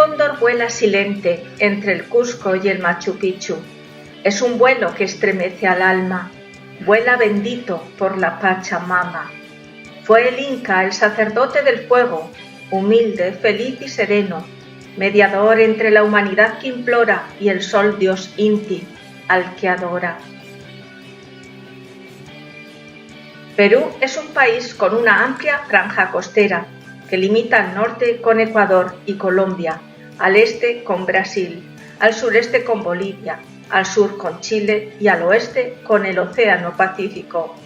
cóndor vuela silente entre el Cusco y el Machu Picchu. Es un vuelo que estremece al alma. Vuela bendito por la Pachamama. Fue el Inca, el sacerdote del fuego, humilde, feliz y sereno, mediador entre la humanidad que implora y el sol dios Inti, al que adora. Perú es un país con una amplia franja costera que limita al norte con Ecuador y Colombia, al este con Brasil, al sureste con Bolivia, al sur con Chile y al oeste con el Océano Pacífico.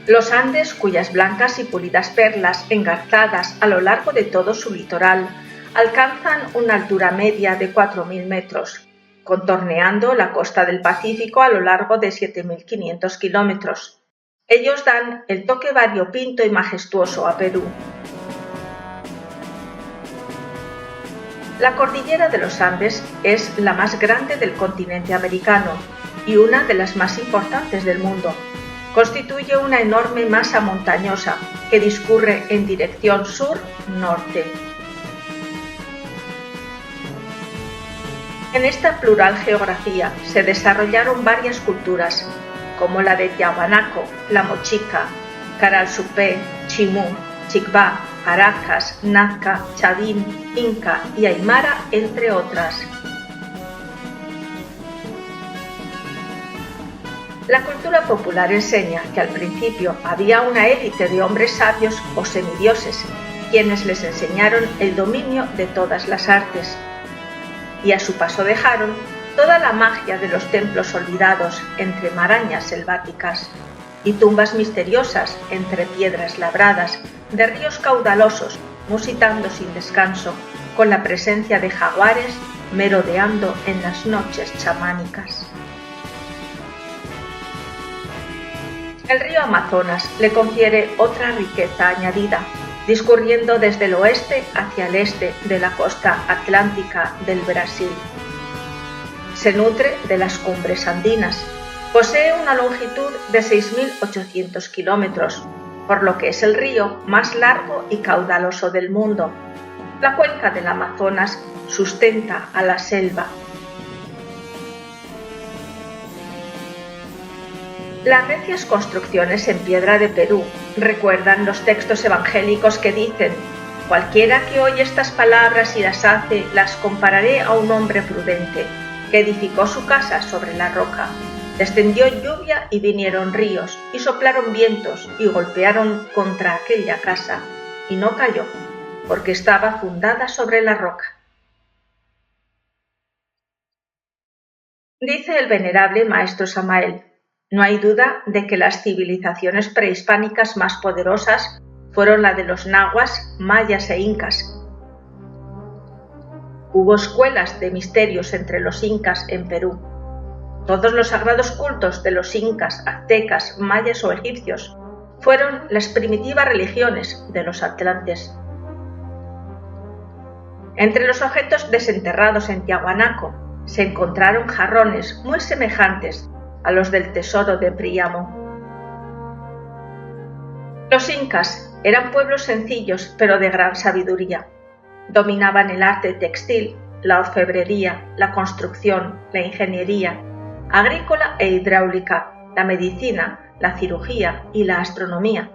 Los Andes, cuyas blancas y pulidas perlas engarzadas a lo largo de todo su litoral, alcanzan una altura media de 4.000 metros, contorneando la costa del Pacífico a lo largo de 7.500 kilómetros. Ellos dan el toque variopinto y majestuoso a Perú. La cordillera de los Andes es la más grande del continente americano y una de las más importantes del mundo. Constituye una enorme masa montañosa que discurre en dirección sur-norte. En esta plural geografía se desarrollaron varias culturas, como la de Tiahuanaco, la Mochica, Caralsupé, Chimú, Chicbá, Paracas, Nazca, Chavín, Inca y Aymara, entre otras. La cultura popular enseña que al principio había una élite de hombres sabios o semidioses, quienes les enseñaron el dominio de todas las artes, y a su paso dejaron toda la magia de los templos olvidados entre marañas selváticas y tumbas misteriosas entre piedras labradas, de ríos caudalosos musitando sin descanso, con la presencia de jaguares merodeando en las noches chamánicas. El río Amazonas le confiere otra riqueza añadida, discurriendo desde el oeste hacia el este de la costa atlántica del Brasil. Se nutre de las cumbres andinas. Posee una longitud de 6.800 kilómetros, por lo que es el río más largo y caudaloso del mundo. La cuenca del Amazonas sustenta a la selva. Las recias construcciones en piedra de Perú recuerdan los textos evangélicos que dicen: cualquiera que oye estas palabras y las hace, las compararé a un hombre prudente, que edificó su casa sobre la roca. Descendió lluvia y vinieron ríos, y soplaron vientos y golpearon contra aquella casa, y no cayó, porque estaba fundada sobre la roca. Dice el venerable maestro Samael: no hay duda de que las civilizaciones prehispánicas más poderosas fueron la de los nahuas, mayas e incas. Hubo escuelas de misterios entre los incas en Perú. Todos los sagrados cultos de los incas, aztecas, mayas o egipcios fueron las primitivas religiones de los atlantes. Entre los objetos desenterrados en Tiahuanaco se encontraron jarrones muy semejantes a los del tesoro de Príamo. Los incas eran pueblos sencillos pero de gran sabiduría. Dominaban el arte textil, la orfebrería, la construcción, la ingeniería agrícola e hidráulica, la medicina, la cirugía y la astronomía,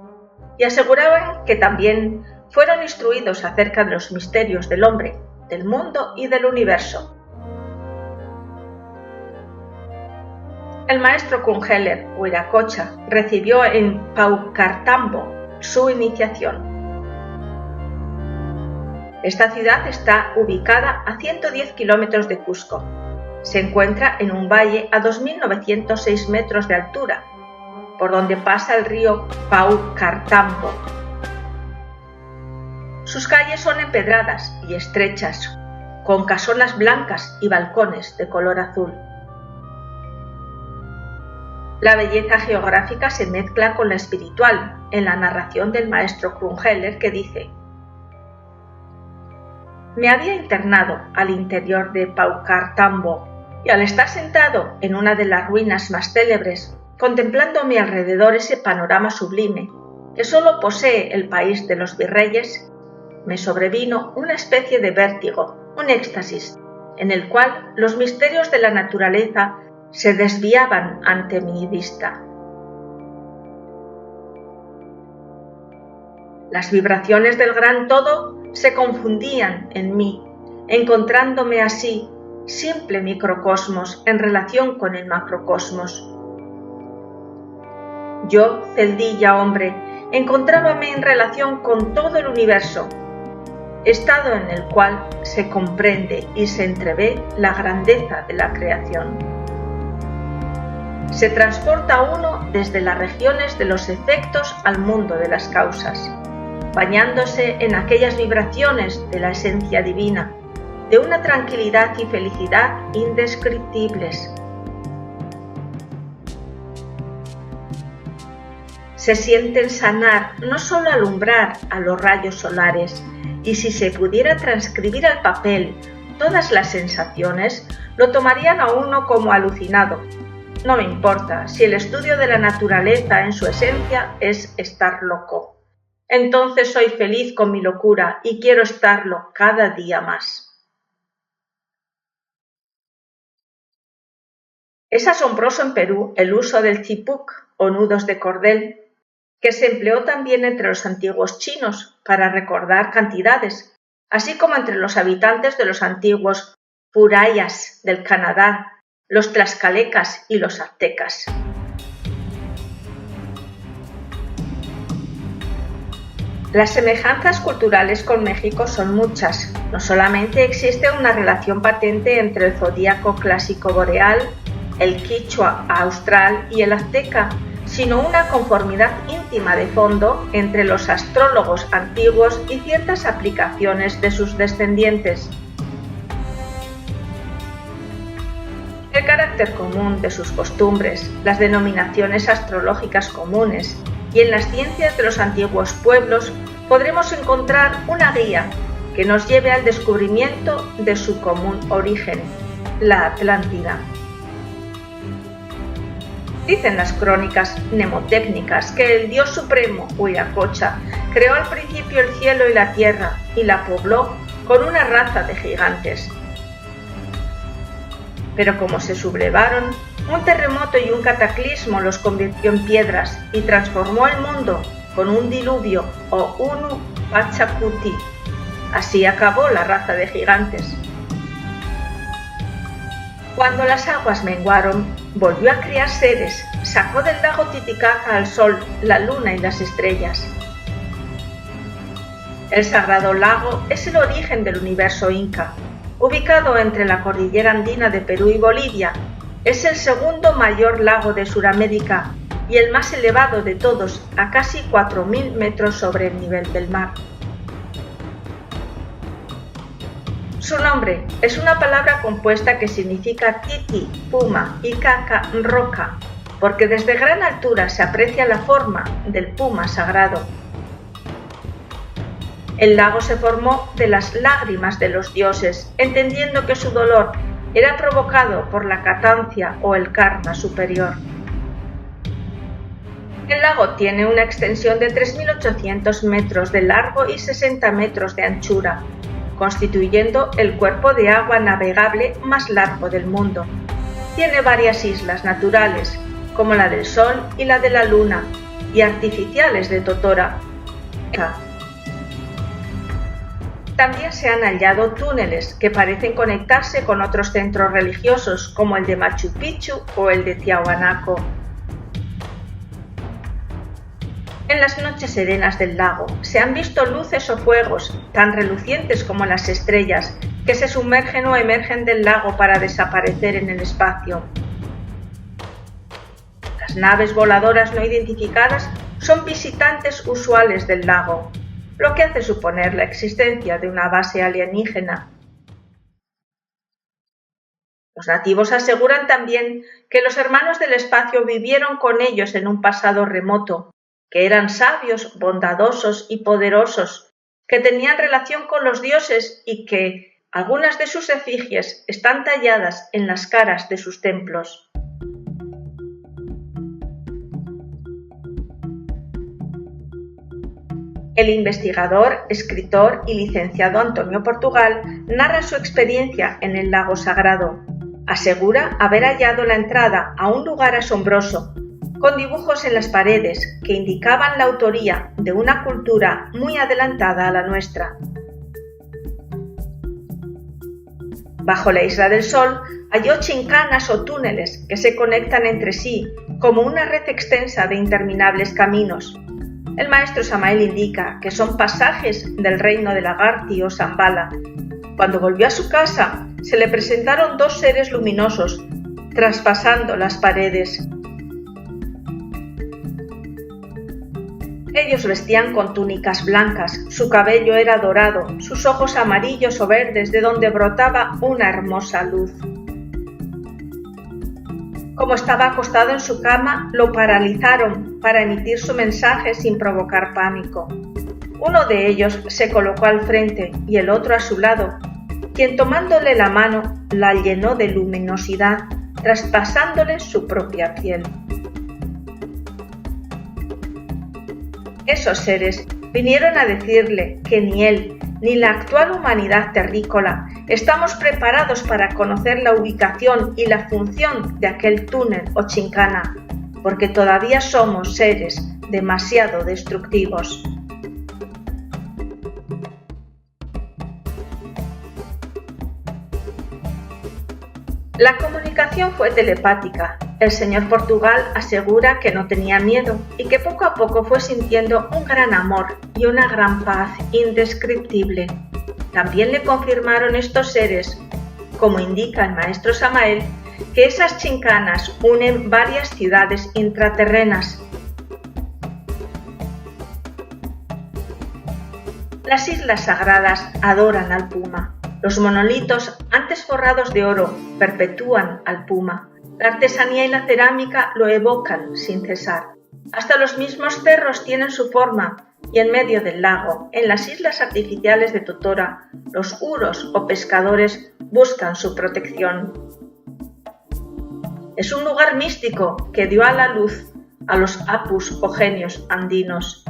y aseguraban que también fueron instruidos acerca de los misterios del hombre, del mundo y del universo. El maestro Kunheler Huiracocha recibió en Paucartambo su iniciación. Esta ciudad está ubicada a 110 kilómetros de Cusco. Se encuentra en un valle a 2.906 metros de altura, por donde pasa el río Paucartambo. Sus calles son empedradas y estrechas, con casonas blancas y balcones de color azul. La belleza geográfica se mezcla con la espiritual en la narración del maestro Kunheler, que dice: me había internado al interior de Paucartambo y al estar sentado en una de las ruinas más célebres, contemplando a mi alrededor ese panorama sublime, que solo posee el país de los virreyes, me sobrevino una especie de vértigo, un éxtasis, en el cual los misterios de la naturaleza se desviaban ante mi vista. Las vibraciones del gran todo se confundían en mí, encontrándome así simple microcosmos en relación con el macrocosmos. Yo, celdilla hombre, encontrábame en relación con todo el universo, estado en el cual se comprende y se entrevé la grandeza de la creación. Se transporta uno desde las regiones de los efectos al mundo de las causas, bañándose en aquellas vibraciones de la esencia divina, de una tranquilidad y felicidad indescriptibles. Se sienten sanar, no solo alumbrar a los rayos solares, y si se pudiera transcribir al papel todas las sensaciones, lo tomarían a uno como alucinado. No me importa si el estudio de la naturaleza en su esencia es estar loco. Entonces soy feliz con mi locura y quiero estarlo cada día más. Es asombroso en Perú el uso del chipuk o nudos de cordel, que se empleó también entre los antiguos chinos para recordar cantidades, así como entre los habitantes de los antiguos purayas del Canadá, los tlaxcalecas y los aztecas. Las semejanzas culturales con México son muchas. No solamente existe una relación patente entre el zodíaco clásico boreal, el quichua austral y el azteca, sino una conformidad íntima de fondo entre los astrólogos antiguos y ciertas aplicaciones de sus descendientes. El carácter común de sus costumbres, las denominaciones astrológicas comunes y en las ciencias de los antiguos pueblos podremos encontrar una guía que nos lleve al descubrimiento de su común origen, la Atlántida. Dicen las crónicas mnemotécnicas que el dios supremo, Huiracocha, creó al principio el cielo y la tierra y la pobló con una raza de gigantes. Pero como se sublevaron, un terremoto y un cataclismo los convirtió en piedras y transformó el mundo con un diluvio o Unu Pachacuti. Así acabó la raza de gigantes. Cuando las aguas menguaron, volvió a criar seres, sacó del lago Titicaca al sol, la luna y las estrellas. El sagrado lago es el origen del universo inca. Ubicado entre la cordillera andina de Perú y Bolivia, es el segundo mayor lago de Sudamérica y el más elevado de todos, a casi 4.000 metros sobre el nivel del mar. Su nombre es una palabra compuesta que significa titi, puma, y caca, roca, porque desde gran altura se aprecia la forma del puma sagrado. El lago se formó de las lágrimas de los dioses, entendiendo que su dolor era provocado por la catancia o el karma superior. El lago tiene una extensión de 3.800 metros de largo y 60 metros de anchura, constituyendo el cuerpo de agua navegable más largo del mundo. Tiene varias islas naturales, como la del Sol y la de la Luna, y artificiales de Totora. También se han hallado túneles que parecen conectarse con otros centros religiosos, como el de Machu Picchu o el de Tiahuanaco. En las noches serenas del lago se han visto luces o fuegos tan relucientes como las estrellas que se sumergen o emergen del lago para desaparecer en el espacio. Las naves voladoras no identificadas son visitantes usuales del lago, lo que hace suponer la existencia de una base alienígena. Los nativos aseguran también que los hermanos del espacio vivieron con ellos en un pasado remoto, que eran sabios, bondadosos y poderosos, que tenían relación con los dioses y que algunas de sus efigies están talladas en las caras de sus templos. El investigador, escritor y licenciado Antonio Portugal narra su experiencia en el lago sagrado. Asegura haber hallado la entrada a un lugar asombroso, con dibujos en las paredes que indicaban la autoría de una cultura muy adelantada a la nuestra. Bajo la Isla del Sol halló chincanas o túneles que se conectan entre sí como una red extensa de interminables caminos. El maestro Samael indica que son pasajes del reino de Lagarti o Shambhala. Cuando volvió a su casa, se le presentaron dos seres luminosos, traspasando las paredes. Ellos vestían con túnicas blancas, su cabello era dorado, sus ojos amarillos o verdes de donde brotaba una hermosa luz. Como estaba acostado en su cama, lo paralizaron para emitir su mensaje sin provocar pánico. Uno de ellos se colocó al frente y el otro a su lado, quien tomándole la mano la llenó de luminosidad, traspasándole su propia piel. Esos seres vinieron a decirle que ni él ni la actual humanidad terrícola estamos preparados para conocer la ubicación y la función de aquel túnel o chincana, porque todavía somos seres demasiado destructivos. La comunicación fue telepática. El señor Portugal asegura que no tenía miedo y que poco a poco fue sintiendo un gran amor y una gran paz indescriptible. También le confirmaron estos seres, como indica el maestro Samael, que esas chincanas unen varias ciudades intraterrenas. Las islas sagradas adoran al puma. Los monolitos, antes forrados de oro, perpetúan al puma. La artesanía y la cerámica lo evocan sin cesar. Hasta los mismos cerros tienen su forma, y en medio del lago, en las islas artificiales de Totora, los huros o pescadores buscan su protección. Es un lugar místico que dio a la luz a los apus o genios andinos.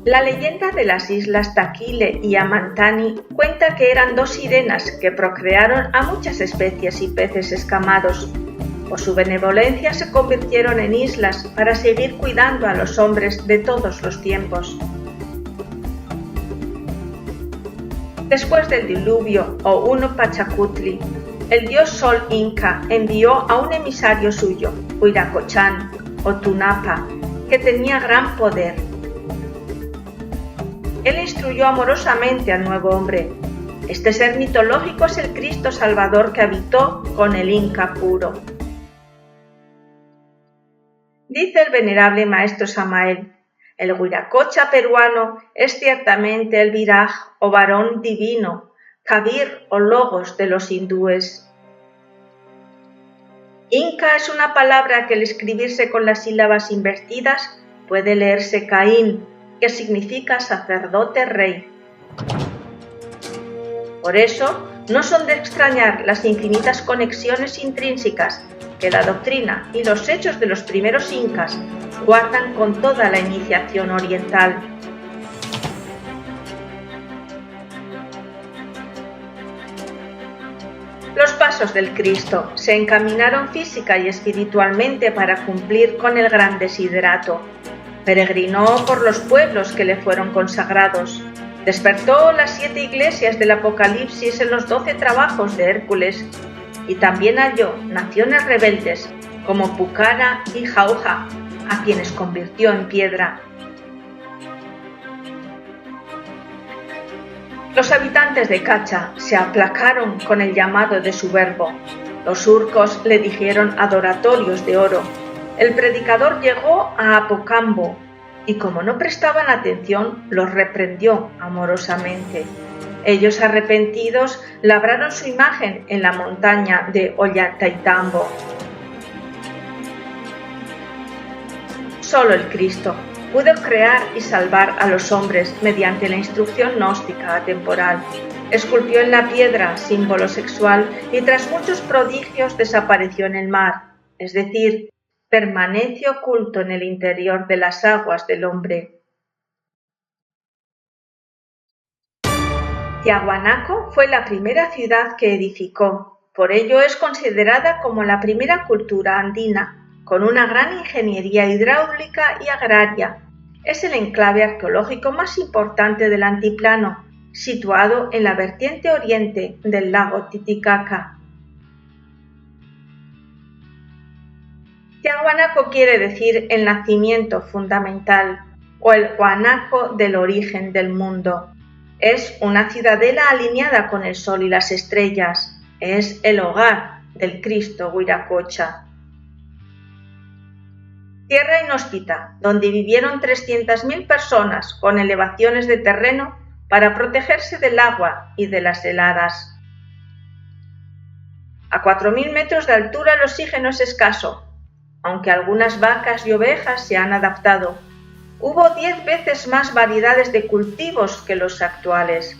La leyenda de las islas Taquile y Amantani cuenta que eran dos sirenas que procrearon a muchas especies y peces escamados. Por su benevolencia se convirtieron en islas para seguir cuidando a los hombres de todos los tiempos. Después del diluvio o Pachacutli, el dios Sol Inca envió a un emisario suyo, Huiracochán o Tunapa, que tenía gran poder. Él instruyó amorosamente al nuevo hombre. Este ser mitológico es el Cristo Salvador que habitó con el Inca puro. Dice el venerable maestro Samael, el Huiracocha peruano es ciertamente el Viraj o varón divino, Kabir o Logos de los hindúes. Inca es una palabra que al escribirse con las sílabas invertidas puede leerse Caín, que significa sacerdote rey. Por eso, no son de extrañar las infinitas conexiones intrínsecas que la doctrina y los hechos de los primeros incas guardan con toda la iniciación oriental. Los pasos del Cristo se encaminaron física y espiritualmente para cumplir con el gran desiderato. Peregrinó por los pueblos que le fueron consagrados. Despertó las 7 iglesias del Apocalipsis en los 12 trabajos de Hércules y también halló naciones rebeldes como Pucara y Jauja, a quienes convirtió en piedra. Los habitantes de Cacha se aplacaron con el llamado de su verbo. Los surcos le dijeron adoratorios de oro. El predicador llegó a Apocambo y como no prestaban atención, los reprendió amorosamente. Ellos arrepentidos labraron su imagen en la montaña de Ollantaytambo. Solo el Cristo pudo crear y salvar a los hombres mediante la instrucción gnóstica atemporal. Esculpió en la piedra símbolo sexual y tras muchos prodigios desapareció en el mar, es decir, permanece oculto en el interior de las aguas del hombre. Tiahuanaco fue la primera ciudad que edificó, por ello es considerada como la primera cultura andina, con una gran ingeniería hidráulica y agraria. Es el enclave arqueológico más importante del Altiplano, situado en la vertiente oriente del lago Titicaca. Tiahuanaco quiere decir el nacimiento fundamental o el guanaco del origen del mundo. Es una ciudadela alineada con el sol y las estrellas. Es el hogar del Cristo Huiracocha. Tierra inhóspita, donde vivieron 300.000 personas con elevaciones de terreno para protegerse del agua y de las heladas. A 4.000 metros de altura el oxígeno es escaso, aunque algunas vacas y ovejas se han adaptado. Hubo 10 veces más variedades de cultivos que los actuales.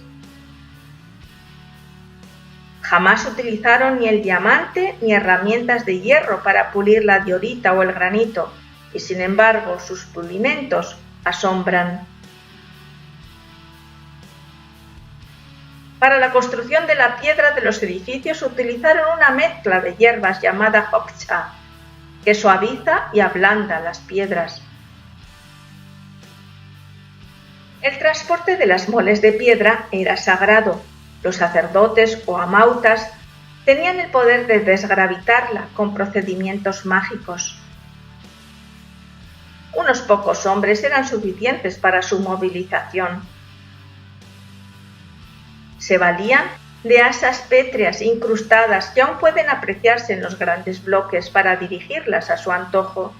Jamás utilizaron ni el diamante ni herramientas de hierro para pulir la diorita o el granito, y sin embargo sus pulimentos asombran. Para la construcción de la piedra de los edificios utilizaron una mezcla de hierbas llamada hokcha, que suaviza y ablanda las piedras. El transporte de las moles de piedra era sagrado. Los sacerdotes o amautas tenían el poder de desgravitarla con procedimientos mágicos. Unos pocos hombres eran suficientes para su movilización. Se valían de asas pétreas incrustadas que aún pueden apreciarse en los grandes bloques para dirigirlas a su antojo.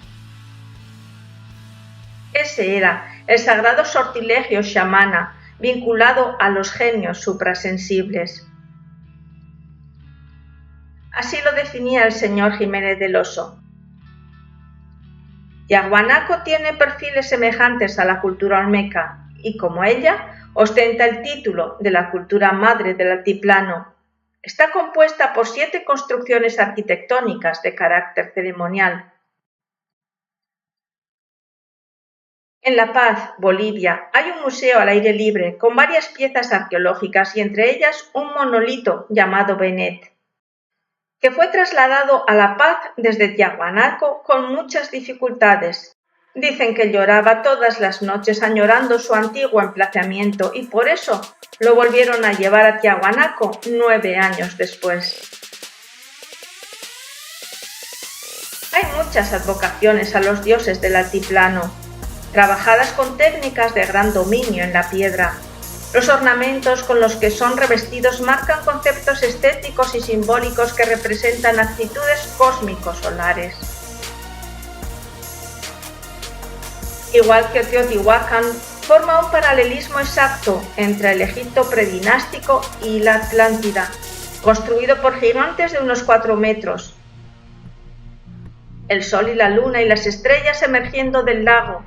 Ese era el sagrado sortilegio shamana vinculado a los genios suprasensibles. Así lo definía el señor Jiménez del Oso. Tiahuanaco tiene perfiles semejantes a la cultura olmeca y, como ella, ostenta el título de la cultura madre del altiplano. Está compuesta por 7 construcciones arquitectónicas de carácter ceremonial. En La Paz, Bolivia, hay un museo al aire libre con varias piezas arqueológicas y entre ellas un monolito llamado Benet, que fue trasladado a La Paz desde Tiahuanaco con muchas dificultades. Dicen que lloraba todas las noches añorando su antiguo emplazamiento y por eso lo volvieron a llevar a Tiahuanaco 9 años después. Hay muchas advocaciones a los dioses del altiplano, trabajadas con técnicas de gran dominio en la piedra. Los ornamentos con los que son revestidos marcan conceptos estéticos y simbólicos que representan actitudes cósmicos solares. Igual que Teotihuacán, forma un paralelismo exacto entre el Egipto predinástico y la Atlántida, construido por gigantes de unos 4 metros. El sol y la luna y las estrellas emergiendo del lago.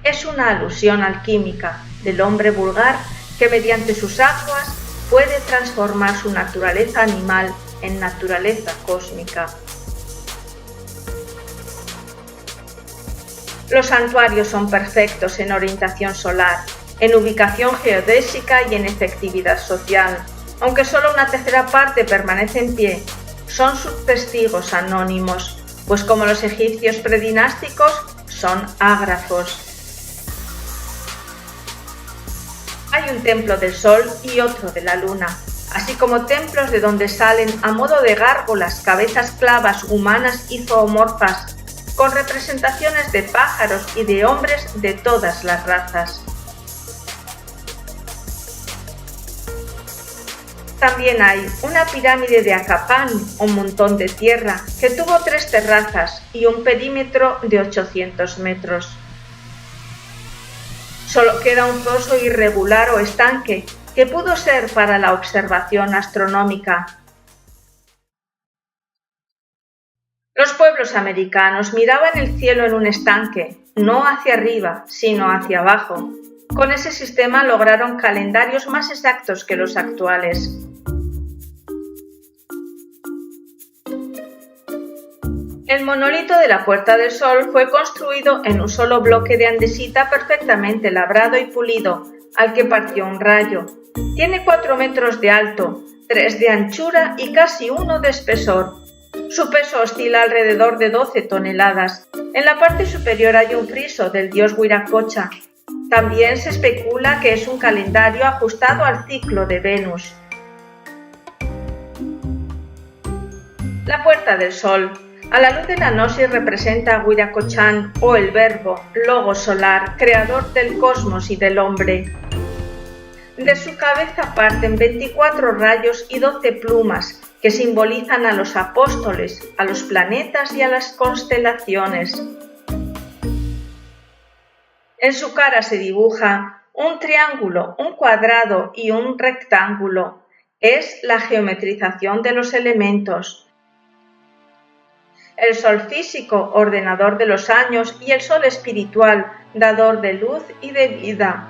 Es una alusión alquímica del hombre vulgar que mediante sus aguas puede transformar su naturaleza animal en naturaleza cósmica. Los santuarios son perfectos en orientación solar, en ubicación geodésica y en efectividad social. Aunque solo una tercera parte permanece en pie, son sus testigos anónimos, pues como los egipcios predinásticos, son ágrafos. Hay un templo del sol y otro de la luna, así como templos de donde salen a modo de gárgolas cabezas clavas humanas y zoomorfas, con representaciones de pájaros y de hombres de todas las razas. También hay una pirámide de Acapán, un montón de tierra, que tuvo 3 terrazas y un perímetro de 800 metros. Solo queda un foso irregular o estanque que pudo ser para la observación astronómica. Los pueblos americanos miraban el cielo en un estanque, no hacia arriba, sino hacia abajo. Con ese sistema lograron calendarios más exactos que los actuales. El monolito de la Puerta del Sol fue construido en un solo bloque de andesita perfectamente labrado y pulido, al que partió un rayo. Tiene 4 metros de alto, 3 de anchura y casi 1 de espesor. Su peso oscila alrededor de 12 toneladas. En la parte superior hay un friso del dios Huiracocha. También se especula que es un calendario ajustado al ciclo de Venus. La Puerta del Sol. A la luz de la gnosis representa a Huiracochán o el Verbo, Logos solar, creador del cosmos y del hombre. De su cabeza parten 24 rayos y 12 plumas que simbolizan a los apóstoles, a los planetas y a las constelaciones. En su cara se dibuja un triángulo, un cuadrado y un rectángulo. Es la geometrización de los elementos. El sol físico, ordenador de los años, y el sol espiritual, dador de luz y de vida.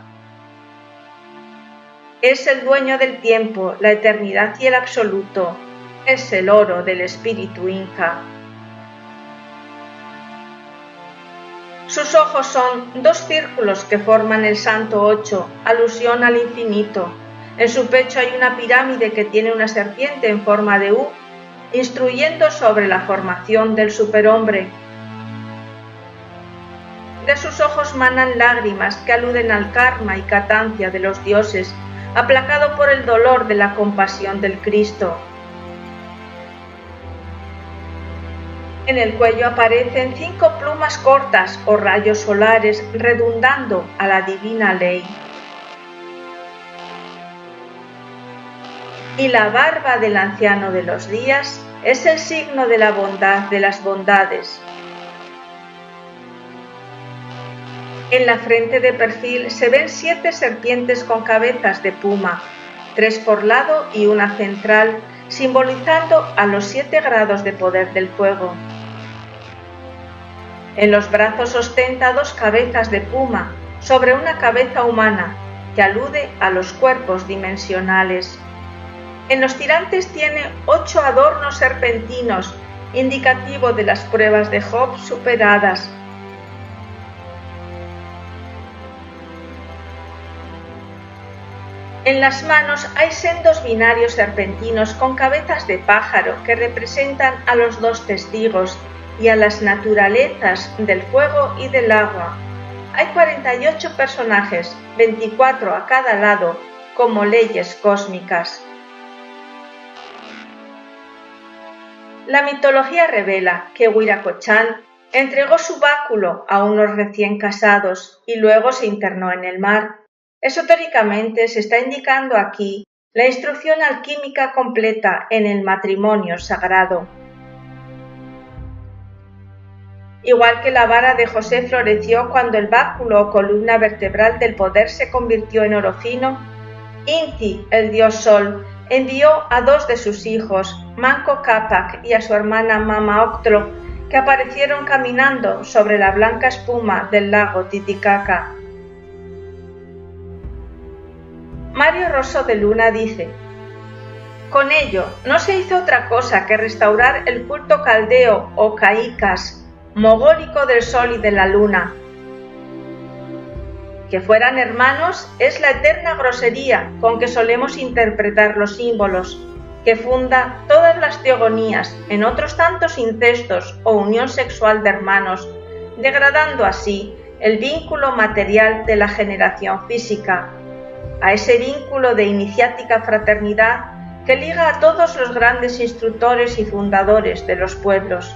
Es el dueño del tiempo, la eternidad y el absoluto. Es el oro del espíritu inca. Sus ojos son 2 círculos que forman el santo 8, alusión al infinito. En su pecho hay una pirámide que tiene una serpiente en forma de U, instruyendo sobre la formación del superhombre. De sus ojos manan lágrimas que aluden al karma y catancia de los dioses, aplacado por el dolor de la compasión del Cristo. En el cuello aparecen 5 plumas cortas o rayos solares redundando a la divina ley. Y la barba del anciano de los días es el signo de la bondad de las bondades. En la frente de perfil se ven 7 serpientes con cabezas de puma, 3 por lado y una central, simbolizando a los 7 grados de poder del fuego. En los brazos ostenta 2 cabezas de puma sobre una cabeza humana, que alude a los cuerpos dimensionales. En los tirantes tiene 8 adornos serpentinos, indicativo de las pruebas de Job superadas. En las manos hay sendos binarios serpentinos con cabezas de pájaro que representan a los 2 testigos y a las naturalezas del fuego y del agua. Hay 48 personajes, 24 a cada lado, como leyes cósmicas. La mitología revela que Huiracochán entregó su báculo a unos recién casados y luego se internó en el mar. Esotéricamente se está indicando aquí la instrucción alquímica completa en el matrimonio sagrado. Igual que la vara de José floreció cuando el báculo o columna vertebral del poder se convirtió en oro fino, Inti, el dios Sol, envió a 2 de sus hijos, Manco Cápac y a su hermana Mama Octlo, que aparecieron caminando sobre la blanca espuma del lago Titicaca. Mario Rosso de Luna dice: con ello no se hizo otra cosa que restaurar el culto caldeo o caicas, mogólico del sol y de la luna. Que fueran hermanos es la eterna grosería con que solemos interpretar los símbolos, que funda todas las teogonías en otros tantos incestos o unión sexual de hermanos, degradando así el vínculo material de la generación física, a ese vínculo de iniciática fraternidad que liga a todos los grandes instructores y fundadores de los pueblos.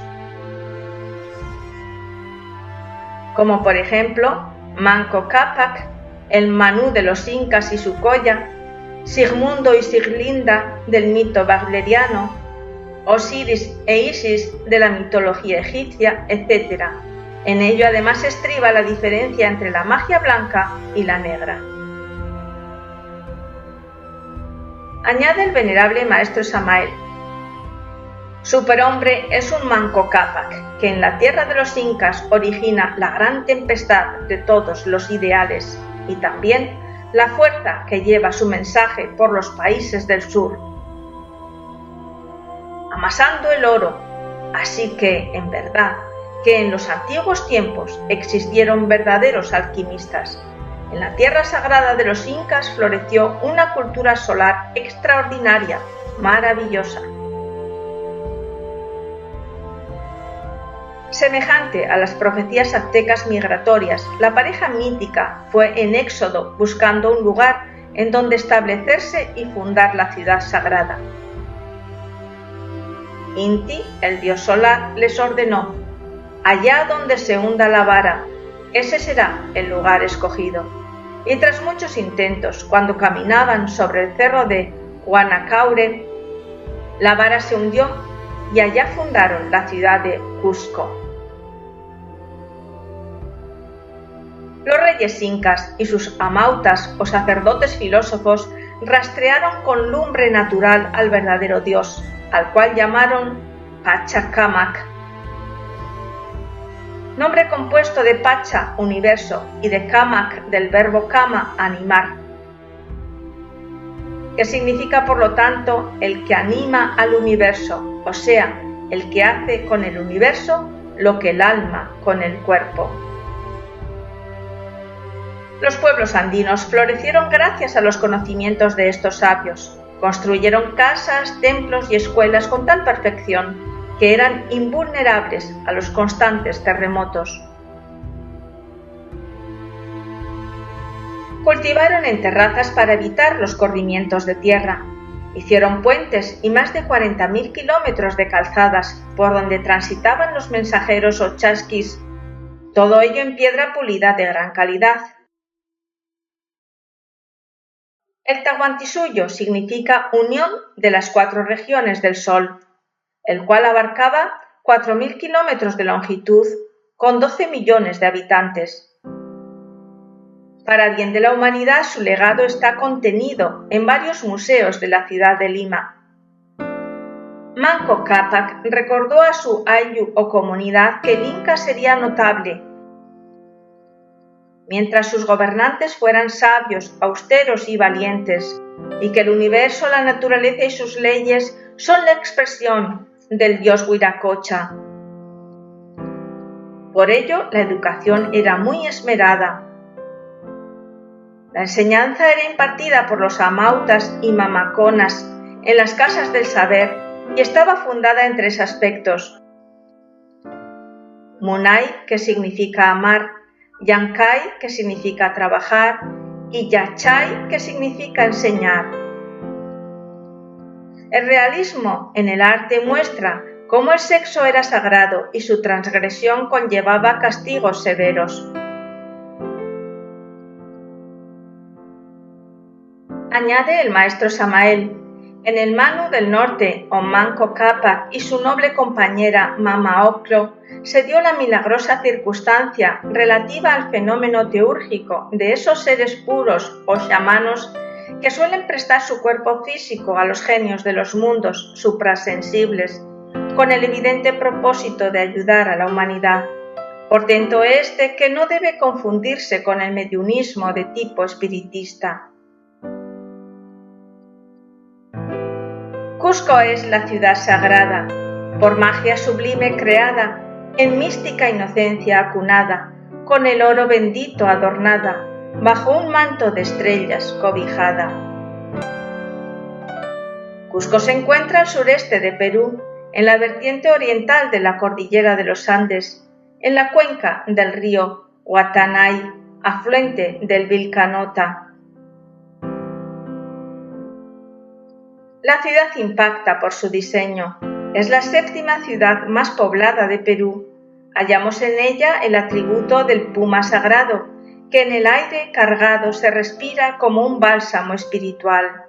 Como por ejemplo, Manco Cápac, el Manú de los incas y su colla, Sigmundo y Siglinda del mito wagneriano, Osiris e Isis de la mitología egipcia, etc. En ello además estriba la diferencia entre la magia blanca y la negra. Añade el venerable maestro Samael: superhombre es un Manco Cápac que en la tierra de los incas origina la gran tempestad de todos los ideales y también la fuerza que lleva su mensaje por los países del sur. Amasando el oro, Así que, en verdad, que en los antiguos tiempos existieron verdaderos alquimistas. En la tierra sagrada de los incas floreció una cultura solar extraordinaria, maravillosa. Semejante a las profecías aztecas migratorias, la pareja mítica fue en éxodo buscando un lugar en donde establecerse y fundar la ciudad sagrada. Inti, el dios solar, les ordenó: allá donde se hunda la vara, ese será el lugar escogido. Y tras muchos intentos, cuando caminaban sobre el cerro de Guanacaure, la vara se hundió y allá fundaron la ciudad de Cusco. Los reyes incas y sus amautas o sacerdotes filósofos rastrearon con lumbre natural al verdadero dios, al cual llamaron Pachacamac, nombre compuesto de Pacha, universo, y de Camac, del verbo kama, animar, que significa por lo tanto el que anima al universo, o sea, el que hace con el universo lo que el alma con el cuerpo. Los pueblos andinos florecieron gracias a los conocimientos de estos sabios. Construyeron casas, templos y escuelas con tal perfección que eran invulnerables a los constantes terremotos. Cultivaron en terrazas para evitar los corrimientos de tierra. Hicieron puentes y más de 40.000 kilómetros de calzadas por donde transitaban los mensajeros o chasquis, todo ello en piedra pulida de gran calidad. El Tahuantinsuyo significa unión de las 4 regiones del Sol, el cual abarcaba 4.000 kilómetros de longitud con 12 millones de habitantes. Para bien de la humanidad, su legado está contenido en varios museos de la ciudad de Lima. Manco Cápac recordó a su ayllu o comunidad que el Inca sería notable, mientras sus gobernantes fueran sabios, austeros y valientes, y que el universo, la naturaleza y sus leyes son la expresión del dios Huiracocha. Por ello, la educación era muy esmerada. La enseñanza era impartida por los amautas y mamaconas en las casas del saber y estaba fundada en 3 aspectos: Munay, que significa amar, Yancay, que significa trabajar, y Yachay, que significa enseñar. El realismo en el arte muestra cómo el sexo era sagrado y su transgresión conllevaba castigos severos. Añade el maestro Samael: en el Manu del norte, o Manco Cápac, y su noble compañera Mama Oclo, se dio la milagrosa circunstancia relativa al fenómeno teúrgico de esos seres puros o chamanos que suelen prestar su cuerpo físico a los genios de los mundos suprasensibles, con el evidente propósito de ayudar a la humanidad. Portento este que no debe confundirse con el mediunismo de tipo espiritista. Cusco es la ciudad sagrada, por magia sublime creada, en mística inocencia acunada, con el oro bendito adornada, bajo un manto de estrellas cobijada. Cusco se encuentra al sureste de Perú, en la vertiente oriental de la cordillera de los Andes, en la cuenca del río Guatanay, afluente del Vilcanota. La ciudad impacta por su diseño. Es la 7ª ciudad más poblada de Perú. Hallamos en ella el atributo del puma sagrado, que en el aire cargado se respira como un bálsamo espiritual.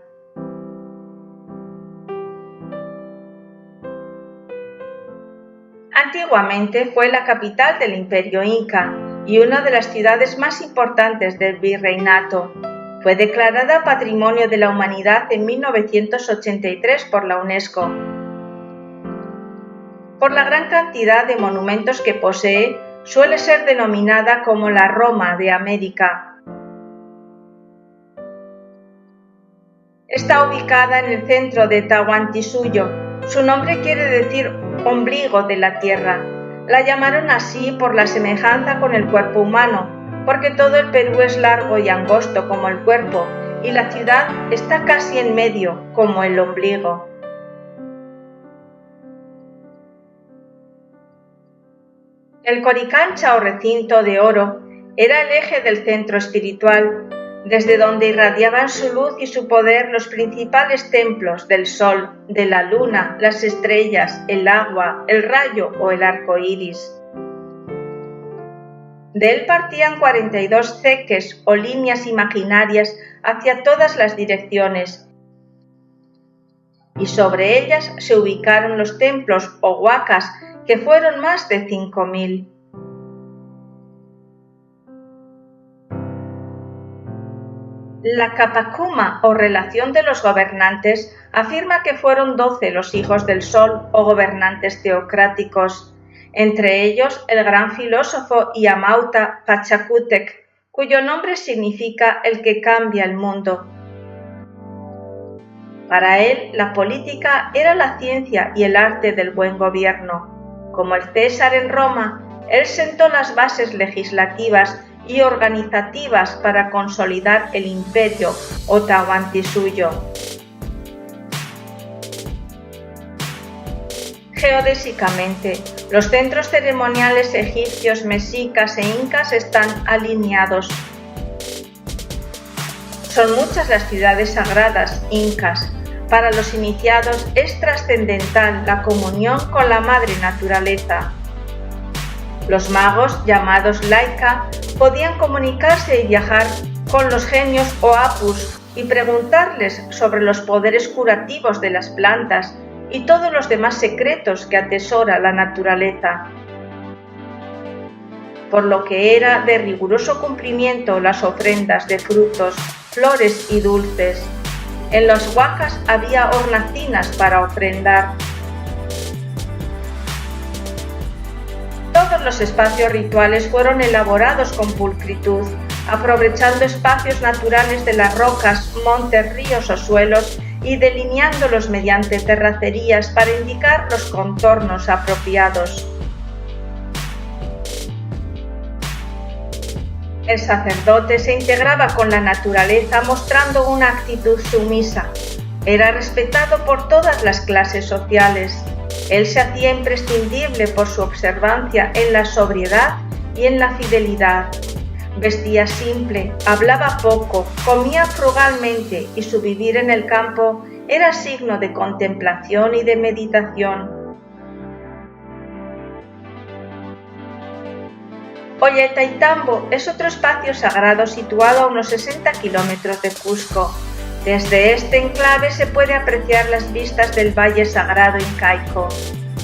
Antiguamente fue la capital del Imperio Inca y una de las ciudades más importantes del virreinato. Fue declarada Patrimonio de la Humanidad en 1983 por la UNESCO. Por la gran cantidad de monumentos que posee, suele ser denominada como la Roma de América. Está ubicada en el centro de Tahuantinsuyo. Su nombre quiere decir ombligo de la tierra. La llamaron así por la semejanza con el cuerpo humano, porque todo el Perú es largo y angosto como el cuerpo, y la ciudad está casi en medio, como el ombligo. El Coricancha o recinto de oro era el eje del centro espiritual, desde donde irradiaban su luz y su poder los principales templos del sol, de la luna, las estrellas, el agua, el rayo o el arco iris. De él partían 42 ceques o líneas imaginarias hacia todas las direcciones, y sobre ellas se ubicaron los templos o huacas, que fueron más de 5.000. La Kapakuma o relación de los gobernantes afirma que fueron 12 los hijos del sol o gobernantes teocráticos, entre ellos el gran filósofo Yamauta Pachacútec, cuyo nombre significa el que cambia el mundo. Para él, la política era la ciencia y el arte del buen gobierno. Como el César en Roma, él sentó las bases legislativas y organizativas para consolidar el imperio Otahuantinsuyo. Geodésicamente, los centros ceremoniales egipcios, mexicas e incas están alineados. Son muchas las ciudades sagradas incas. Para los iniciados es trascendental la comunión con la madre naturaleza. Los magos, llamados laika, podían comunicarse y viajar con los genios o apus y preguntarles sobre los poderes curativos de las plantas y todos los demás secretos que atesora la naturaleza. Por lo que era de riguroso cumplimiento las ofrendas de frutos, flores y dulces. En los huacas había hornacinas para ofrendar. Todos los espacios rituales fueron elaborados con pulcritud, aprovechando espacios naturales de las rocas, montes, ríos o suelos y delineándolos mediante terracerías para indicar los contornos apropiados. El sacerdote se integraba con la naturaleza mostrando una actitud sumisa. Era respetado por todas las clases sociales. Él se hacía imprescindible por su observancia en la sobriedad y en la fidelidad. Vestía simple, hablaba poco, comía frugalmente y su vivir en el campo era signo de contemplación y de meditación. Ollantaytambo es otro espacio sagrado situado a unos 60 kilómetros de Cusco. Desde este enclave se puede apreciar las vistas del Valle Sagrado incaico.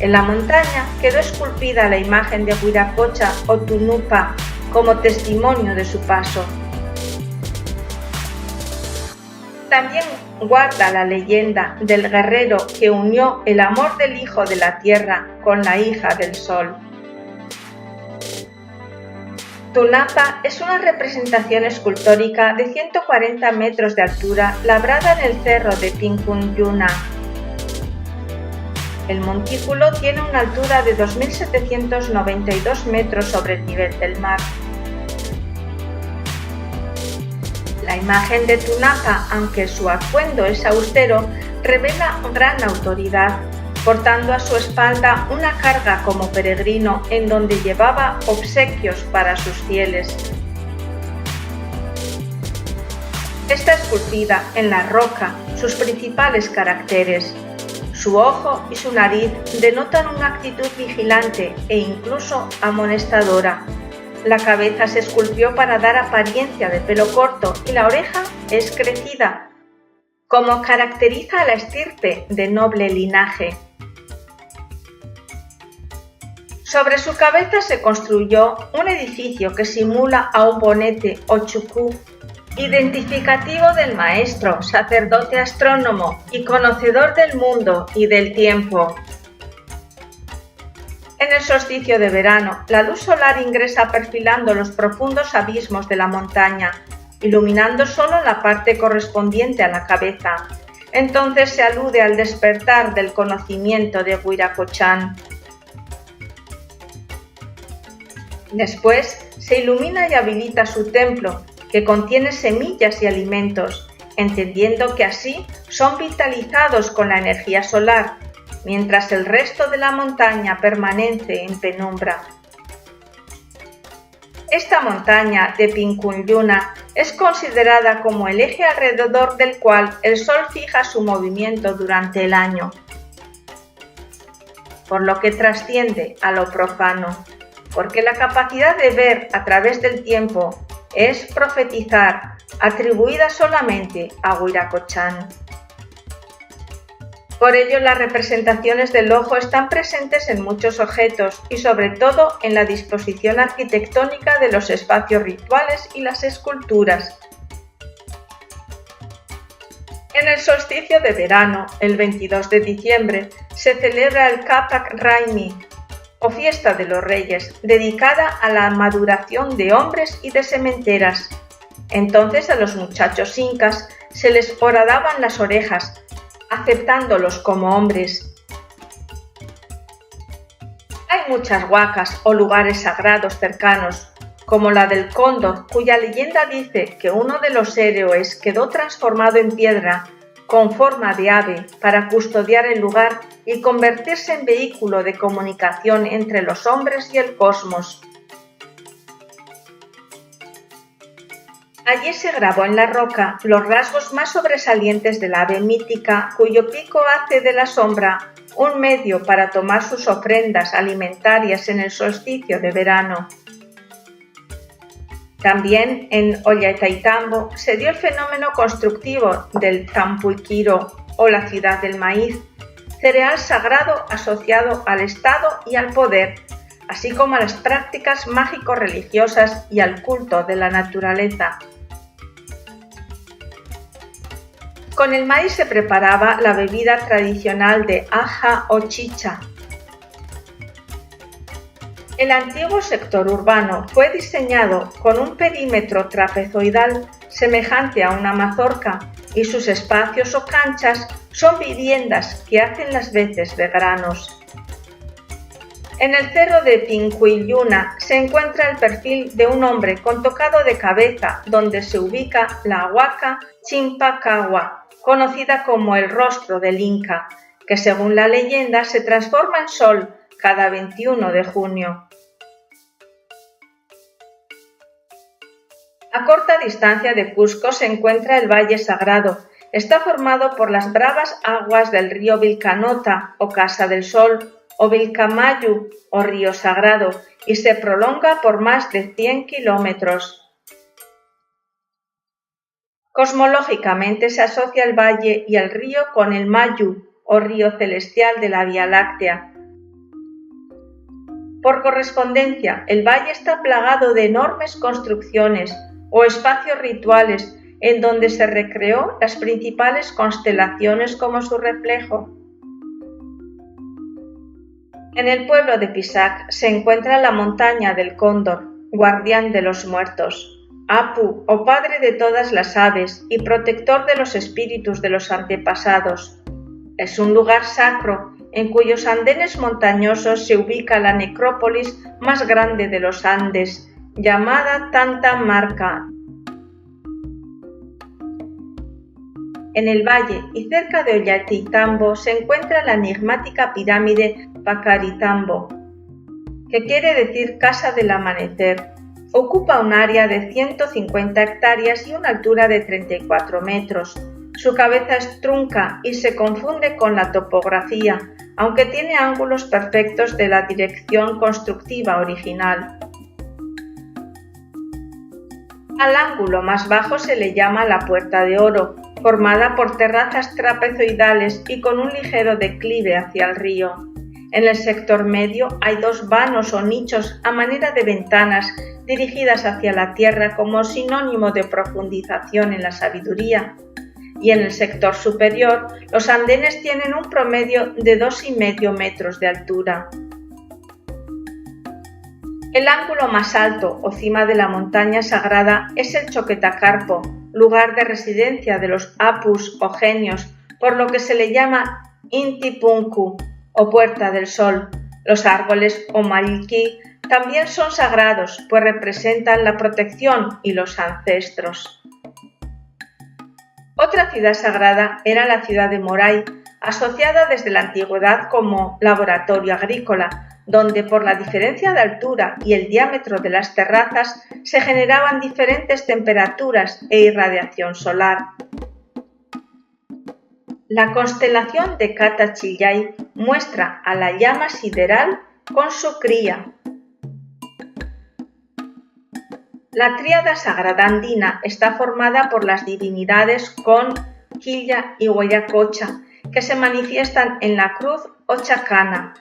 En la montaña quedó esculpida la imagen de Huiracocha o Tunupa como testimonio de su paso. También guarda la leyenda del guerrero que unió el amor del hijo de la tierra con la hija del sol. Tunapa es una representación escultórica de 140 metros de altura labrada en el cerro de Pincunyuna. El montículo tiene una altura de 2.792 metros sobre el nivel del mar. La imagen de Tunapa, aunque su atuendo es austero, revela gran autoridad, portando a su espalda una carga como peregrino en donde llevaba obsequios para sus fieles. Está esculpida en la roca sus principales caracteres. Su ojo y su nariz denotan una actitud vigilante e incluso amonestadora. La cabeza se esculpió para dar apariencia de pelo corto y la oreja es crecida, como caracteriza a la estirpe de noble linaje. Sobre su cabeza se construyó un edificio que simula a un bonete o chucú, identificativo del maestro, sacerdote astrónomo y conocedor del mundo y del tiempo. En el solsticio de verano, la luz solar ingresa perfilando los profundos abismos de la montaña, iluminando solo la parte correspondiente a la cabeza. Entonces se alude al despertar del conocimiento de Huiracochán. Después se ilumina y habilita su templo, que contiene semillas y alimentos, entendiendo que así son vitalizados con la energía solar, mientras el resto de la montaña permanece en penumbra. Esta montaña de Pinkunyuna es considerada como el eje alrededor del cual el Sol fija su movimiento durante el año, por lo que trasciende a lo profano, porque la capacidad de ver a través del tiempo es profetizar, atribuida solamente a Huiracochán. Por ello, las representaciones del ojo están presentes en muchos objetos y sobre todo en la disposición arquitectónica de los espacios rituales y las esculturas. En el solsticio de verano, el 22 de diciembre, se celebra el Capac Raimi, o Fiesta de los Reyes, dedicada a la maduración de hombres y de sementeras. Entonces a los muchachos incas se les horadaban las orejas, aceptándolos como hombres. Hay muchas huacas o lugares sagrados cercanos, como la del Cóndor, cuya leyenda dice que uno de los héroes quedó transformado en piedra con forma de ave para custodiar el lugar y convertirse en vehículo de comunicación entre los hombres y el cosmos. Allí se grabó en la roca los rasgos más sobresalientes del ave mítica, cuyo pico hace de la sombra un medio para tomar sus ofrendas alimentarias en el solsticio de verano. También en Ollantaytambo se dio el fenómeno constructivo del Tampuiquiro, o la ciudad del maíz, cereal sagrado asociado al Estado y al poder, así como a las prácticas mágico-religiosas y al culto de la naturaleza. Con el maíz se preparaba la bebida tradicional de aja o chicha. El antiguo sector urbano fue diseñado con un perímetro trapezoidal semejante a una mazorca y sus espacios o canchas son viviendas que hacen las veces de granos. En el cerro de Pinkunyuna se encuentra el perfil de un hombre con tocado de cabeza donde se ubica la huaca Chimpacagua, conocida como el rostro del Inca, que según la leyenda se transforma en sol cada 21 de junio. A corta distancia de Cusco se encuentra el Valle Sagrado. Está formado por las bravas aguas del río Vilcanota o Casa del Sol, o Vilcamayu o Río Sagrado, y se prolonga por más de 100 kilómetros. Cosmológicamente se asocia el valle y el río con el Mayu o Río Celestial de la Vía Láctea. Por correspondencia, el valle está plagado de enormes construcciones o espacios rituales en donde se recreó las principales constelaciones como su reflejo. En el pueblo de Pisac se encuentra la montaña del Cóndor, guardián de los muertos, Apu o padre de todas las aves y protector de los espíritus de los antepasados. Es un lugar sacro en cuyos andenes montañosos se ubica la necrópolis más grande de los Andes, llamada Tanta Marca. En el valle y cerca de Ollantaytambo se encuentra la enigmática pirámide Pacaritambo, que quiere decir Casa del Amanecer. Ocupa un área de 150 hectáreas y una altura de 34 metros. Su cabeza es trunca y se confunde con la topografía, aunque tiene ángulos perfectos de la dirección constructiva original. Al ángulo más bajo se le llama la Puerta de Oro, formada por terrazas trapezoidales y con un ligero declive hacia el río. En el sector medio hay dos vanos o nichos a manera de ventanas dirigidas hacia la tierra como sinónimo de profundización en la sabiduría. Y en el sector superior, los andenes tienen un promedio de 2,5 metros de altura. El ángulo más alto o cima de la montaña sagrada es el Choquetacarpo, lugar de residencia de los apus o genios, por lo que se le llama Inti Punku o Puerta del Sol. Los árboles o mariquí también son sagrados, pues representan la protección y los ancestros. Otra ciudad sagrada era la ciudad de Moray, asociada desde la antigüedad como laboratorio agrícola, donde por la diferencia de altura y el diámetro de las terrazas se generaban diferentes temperaturas e irradiación solar. La constelación de Katachillay muestra a la llama sideral con su cría. La tríada sagrada andina está formada por las divinidades Con, Quilla y Huayacocha, que se manifiestan en la cruz o chacana.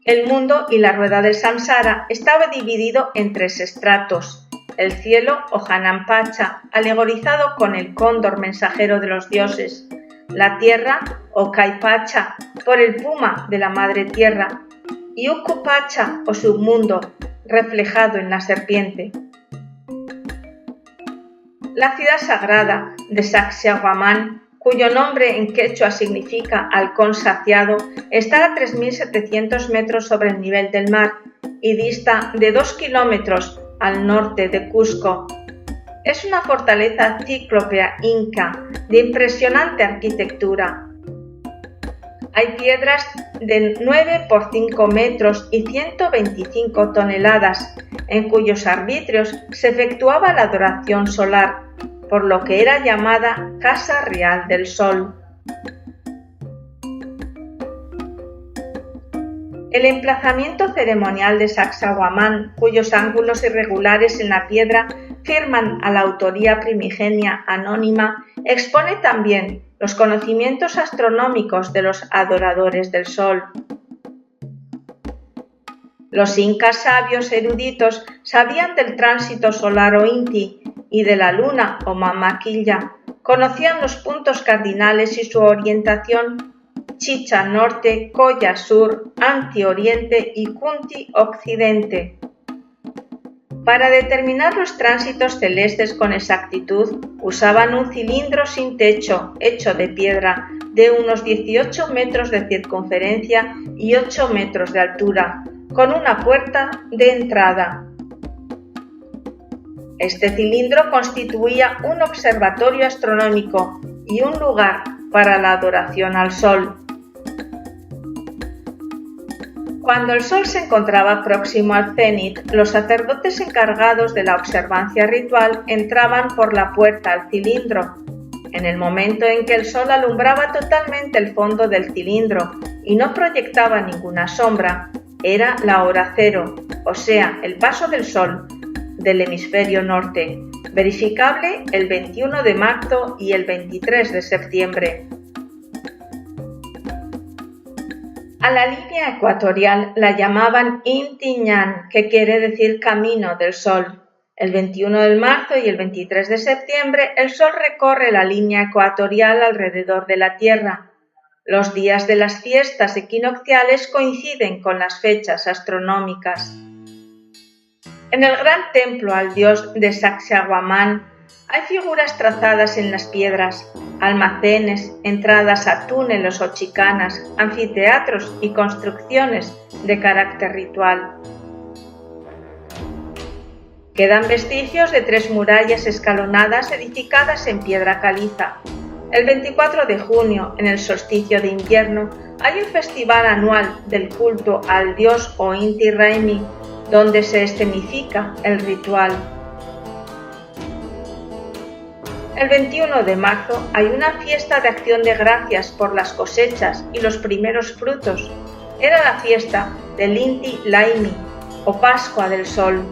El mundo y la rueda del samsara estaba dividido en 3 estratos: el cielo o Hanampacha, alegorizado con el cóndor mensajero de los dioses; la tierra o Kaipacha, por el puma de la madre tierra; y Ukupacha o submundo, reflejado en la serpiente. La ciudad sagrada de Sacsayhuamán, cuyo nombre en quechua significa halcón saciado, está a 3.700 metros sobre el nivel del mar y dista de 2 kilómetros al norte de Cusco. Es una fortaleza cíclopea inca de impresionante arquitectura. Hay piedras de 9 por 5 metros y 125 toneladas, en cuyos arbitrios se efectuaba la adoración solar, por lo que era llamada Casa Real del Sol. El emplazamiento ceremonial de Sacsayhuamán, cuyos ángulos irregulares en la piedra firman a la autoría primigenia anónima, expone también los conocimientos astronómicos de los adoradores del sol. Los incas sabios eruditos sabían del tránsito solar o Inti y de la luna o Mamaquilla, conocían los puntos cardinales y su orientación: Chicha norte, Coya sur, Anti oriente y Kunti occidente. Para determinar los tránsitos celestes con exactitud, usaban un cilindro sin techo, hecho de piedra, de unos 18 metros de circunferencia y 8 metros de altura, con una puerta de entrada. Este cilindro constituía un observatorio astronómico y un lugar para la adoración al sol. Cuando el sol se encontraba próximo al cenit, los sacerdotes encargados de la observancia ritual entraban por la puerta al cilindro. En el momento en que el sol alumbraba totalmente el fondo del cilindro y no proyectaba ninguna sombra, era la hora cero, o sea, el paso del sol del hemisferio norte, verificable el 21 de marzo y el 23 de septiembre. A la línea ecuatorial la llamaban Inti Ñan, que quiere decir camino del sol. El 21 de marzo y el 23 de septiembre el sol recorre la línea ecuatorial alrededor de la Tierra. Los días de las fiestas equinocciales coinciden con las fechas astronómicas. En el gran templo al dios de Sacsayhuamán hay figuras trazadas en las piedras, almacenes, entradas a túneles o chicanas, anfiteatros y construcciones de carácter ritual. Quedan vestigios de 3 murallas escalonadas edificadas en piedra caliza. El 24 de junio, en el solsticio de invierno, hay un festival anual del culto al dios o Inti Raymi, donde se escenifica el ritual. El 21 de marzo hay una fiesta de acción de gracias por las cosechas y los primeros frutos. Era la fiesta del Inti Laimi, o Pascua del Sol.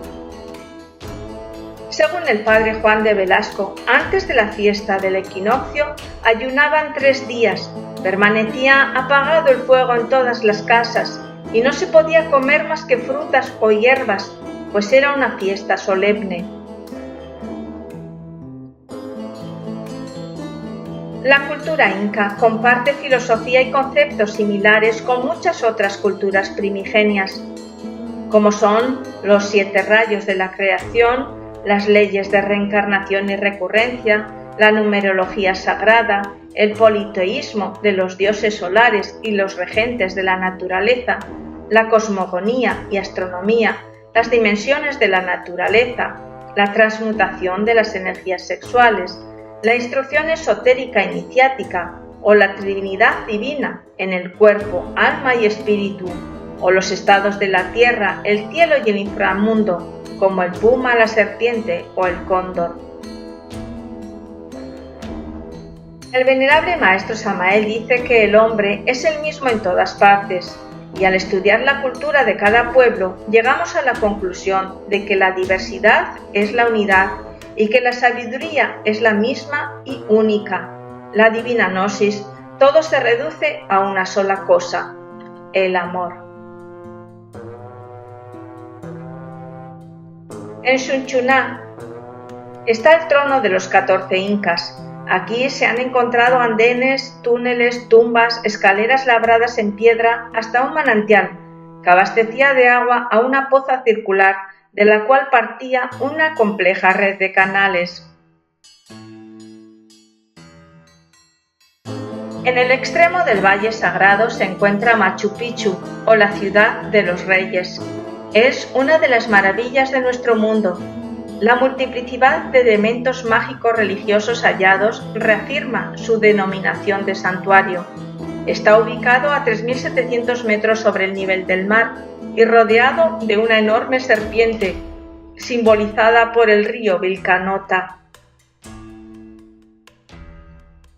Según el padre Juan de Velasco, antes de la fiesta del equinoccio ayunaban 3 días, permanecía apagado el fuego en todas las casas y no se podía comer más que frutas o hierbas, pues era una fiesta solemne. La cultura inca comparte filosofía y conceptos similares con muchas otras culturas primigenias, como son los 7 rayos de la creación, las leyes de reencarnación y recurrencia, la numerología sagrada, el politeísmo de los dioses solares y los regentes de la naturaleza, la cosmogonía y astronomía, las dimensiones de la naturaleza, la transmutación de las energías sexuales, la instrucción esotérica iniciática o la Trinidad divina en el cuerpo, alma y espíritu, o los estados de la tierra, el cielo y el inframundo, como el puma, la serpiente o el cóndor. El venerable maestro Samael dice que el hombre es el mismo en todas partes, y al estudiar la cultura de cada pueblo llegamos a la conclusión de que la diversidad es la unidad y que la sabiduría es la misma y única. La divina gnosis, todo se reduce a una sola cosa, el amor. En Sunchuná está el trono de los 14 incas. Aquí se han encontrado andenes, túneles, tumbas, escaleras labradas en piedra hasta un manantial que abastecía de agua a una poza circular de la cual partía una compleja red de canales. En el extremo del Valle Sagrado se encuentra Machu Picchu, o la ciudad de los reyes. Es una de las maravillas de nuestro mundo. La multiplicidad de elementos mágicos religiosos hallados reafirma su denominación de santuario. Está ubicado a 3.700 metros sobre el nivel del mar y rodeado de una enorme serpiente, simbolizada por el río Vilcanota.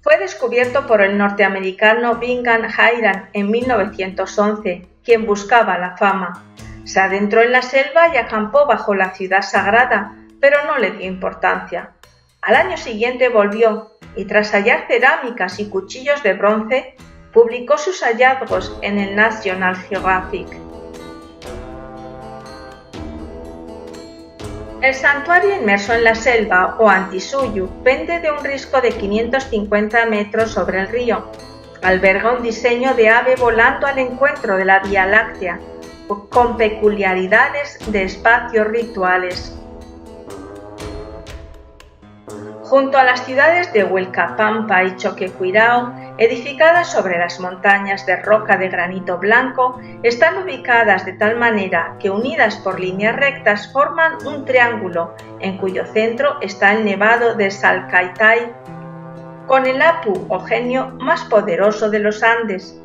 Fue descubierto por el norteamericano Bingham Hiram en 1911, quien buscaba la fama. Se adentró en la selva y acampó bajo la ciudad sagrada, pero no le dio importancia. Al año siguiente volvió y tras hallar cerámicas y cuchillos de bronce, publicó sus hallazgos en el National Geographic. El santuario inmerso en la selva, o Antisuyu, pende de un risco de 550 metros sobre el río. Alberga un diseño de ave volando al encuentro de la Vía Láctea, con peculiaridades de espacios rituales. Junto a las ciudades de Huilcapampa y Choquequirao, edificadas sobre las montañas de roca de granito blanco, están ubicadas de tal manera que unidas por líneas rectas forman un triángulo, en cuyo centro está el nevado de Salcaytay, con el Apu o genio más poderoso de los Andes.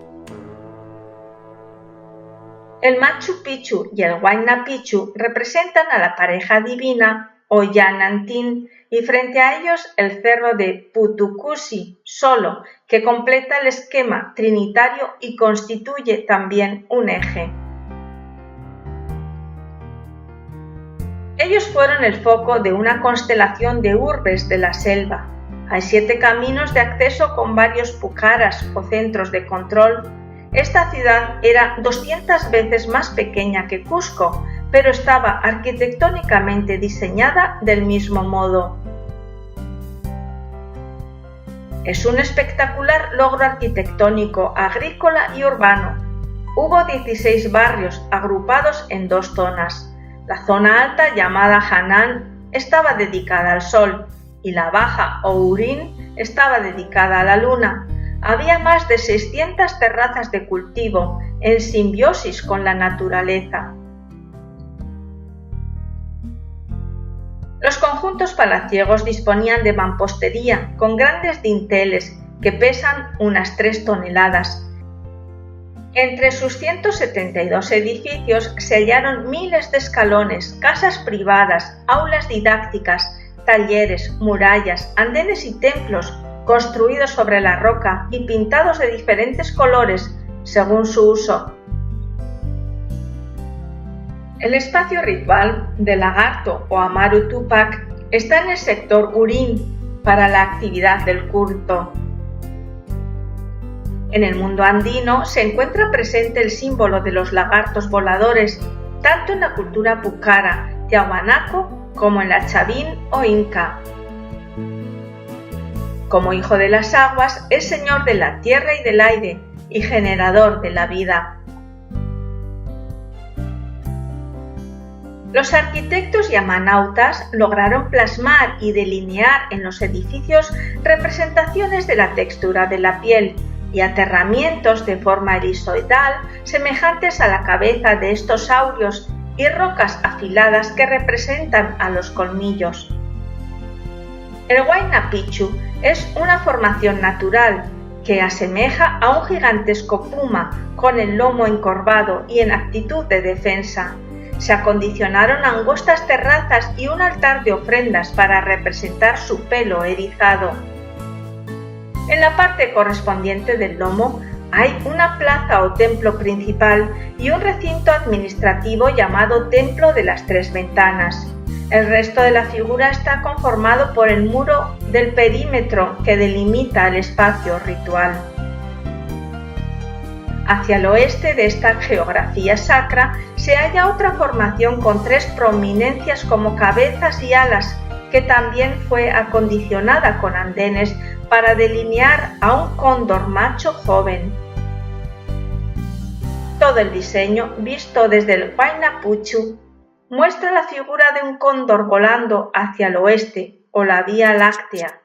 El Machu Picchu y el Huayna Picchu representan a la pareja divina Ollantaytambo, y frente a ellos el cerro de Putucusi solo, que completa el esquema trinitario y constituye también un eje. Ellos fueron el foco de una constelación de urbes de la selva. Hay 7 caminos de acceso con varios pucaras o centros de control. Esta ciudad era 200 veces más pequeña que Cusco, pero estaba arquitectónicamente diseñada del mismo modo. Es un espectacular logro arquitectónico, agrícola y urbano. Hubo 16 barrios agrupados en 2 zonas. La zona alta, llamada Hanan, estaba dedicada al sol y la baja, o Urín, estaba dedicada a la luna. Había más de 600 terrazas de cultivo en simbiosis con la naturaleza. Los conjuntos palaciegos disponían de mampostería con grandes dinteles que pesan unas 3 toneladas. Entre sus 172 edificios se hallaron miles de escalones, casas privadas, aulas didácticas, talleres, murallas, andenes y templos construidos sobre la roca y pintados de diferentes colores según su uso. El espacio ritual de Lagarto o Amaru Tupac está en el sector Urín para la actividad del culto. En el mundo andino se encuentra presente el símbolo de los lagartos voladores, tanto en la cultura pucara, tiahuanaco, como en la chavín o inca. Como hijo de las aguas, es señor de la tierra y del aire y generador de la vida. Los arquitectos yamanautas lograron plasmar y delinear en los edificios representaciones de la textura de la piel, y aterramientos de forma erizoidal semejantes a la cabeza de estos saurios y rocas afiladas que representan a los colmillos. El Huayna Picchu es una formación natural que asemeja a un gigantesco puma con el lomo encorvado y en actitud de defensa. Se acondicionaron angostas terrazas y un altar de ofrendas para representar su pelo erizado. En la parte correspondiente del lomo hay una plaza o templo principal y un recinto administrativo llamado Templo de las Tres Ventanas. El resto de la figura está conformado por el muro del perímetro que delimita el espacio ritual. Hacia el oeste de esta geografía sacra se halla otra formación con tres prominencias como cabezas y alas, que también fue acondicionada con andenes para delinear a un cóndor macho joven. Todo el diseño, visto desde el Huayna Picchu, muestra la figura de un cóndor volando hacia el oeste o la Vía Láctea.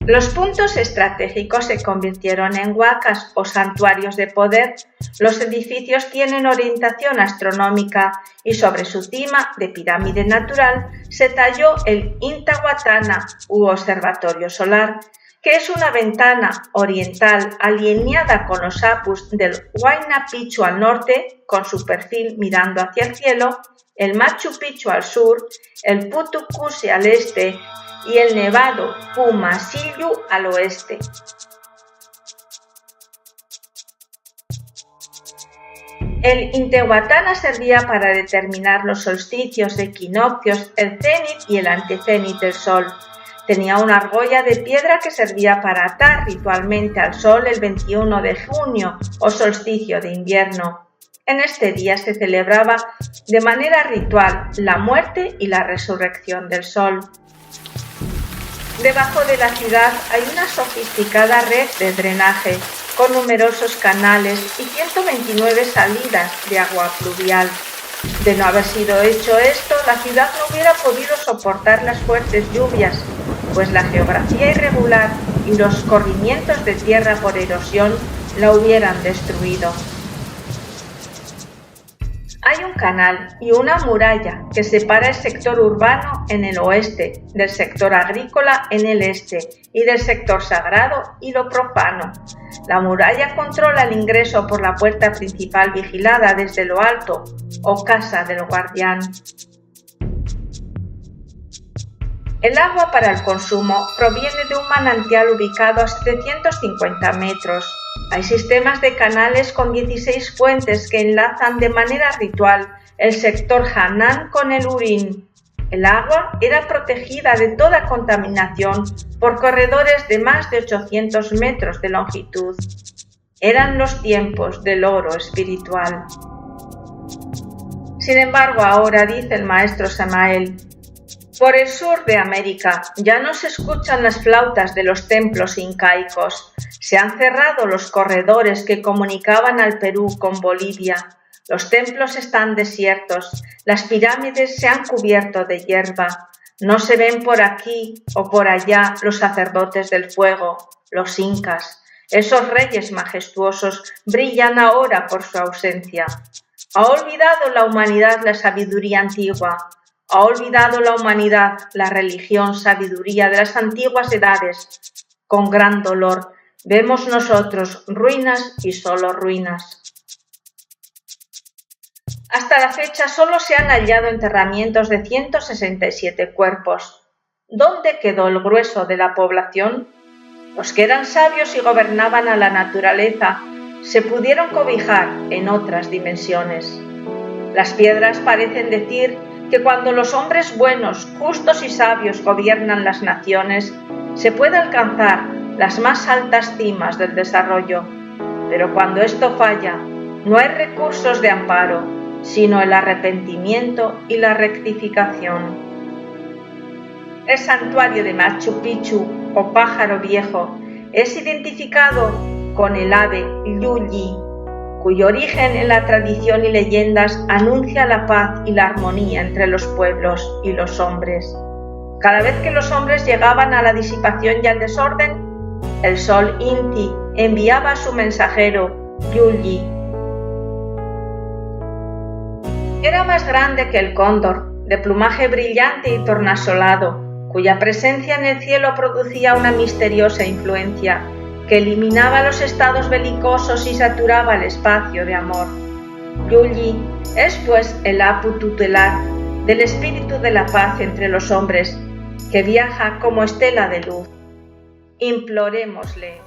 Los puntos estratégicos se convirtieron en huacas o santuarios de poder. Los edificios tienen orientación astronómica y sobre su cima de pirámide natural se talló el Intihuatana u observatorio solar, que es una ventana oriental alineada con los apus del Huayna Picchu al norte, con su perfil mirando hacia el cielo, el Machu Picchu al sur, el Putu Cusi al este y el nevado Puma Sillu al oeste. El Intihuatana servía para determinar los solsticios, equinoccios, el cenit y el antecénit del sol. Tenía una argolla de piedra que servía para atar ritualmente al sol el 21 de junio o solsticio de invierno. En este día se celebraba de manera ritual la muerte y la resurrección del sol. Debajo de la ciudad hay una sofisticada red de drenaje con numerosos canales y 129 salidas de agua pluvial. De no haber sido hecho esto, la ciudad no hubiera podido soportar las fuertes lluvias, pues la geografía irregular y los corrimientos de tierra por erosión la hubieran destruido. Hay un canal y una muralla que separa el sector urbano en el oeste, del sector agrícola en el este y del sector sagrado y lo profano. La muralla controla el ingreso por la puerta principal vigilada desde lo alto o casa del guardián. El agua para el consumo proviene de un manantial ubicado a 750 metros. Hay sistemas de canales con 16 fuentes que enlazan de manera ritual el sector Hanan con el Urín. El agua era protegida de toda contaminación por corredores de más de 800 metros de longitud. Eran los tiempos del oro espiritual. Sin embargo, ahora, dice el maestro Samael, por el sur de América ya no se escuchan las flautas de los templos incaicos. Se han cerrado los corredores que comunicaban al Perú con Bolivia. Los templos están desiertos, las pirámides se han cubierto de hierba. No se ven por aquí o por allá los sacerdotes del fuego, los incas. Esos reyes majestuosos brillan ahora por su ausencia. ¿Ha olvidado la humanidad la sabiduría antigua? ¿Ha olvidado la humanidad la religión, sabiduría de las antiguas edades? Con gran dolor vemos nosotros ruinas y solo ruinas. Hasta la fecha solo se han hallado enterramientos de 167 cuerpos. ¿Dónde quedó el grueso de la población? Los que eran sabios y gobernaban a la naturaleza se pudieron cobijar en otras dimensiones. Las piedras parecen decir que cuando los hombres buenos, justos y sabios gobiernan las naciones, se puede alcanzar las más altas cimas del desarrollo. Pero cuando esto falla, no hay recursos de amparo, sino el arrepentimiento y la rectificación. El santuario de Machu Picchu, o pájaro viejo, es identificado con el ave Lulli, cuyo origen en la tradición y leyendas anuncia la paz y la armonía entre los pueblos y los hombres. Cada vez que los hombres llegaban a la disipación y al desorden, el sol Inti enviaba a su mensajero, Yulji. Era más grande que el cóndor, de plumaje brillante y tornasolado, cuya presencia en el cielo producía una misteriosa influencia que eliminaba los estados belicosos y saturaba el espacio de amor. Yulji es pues el Apu tutelar del espíritu de la paz entre los hombres, que viaja como estela de luz. Implorémosle.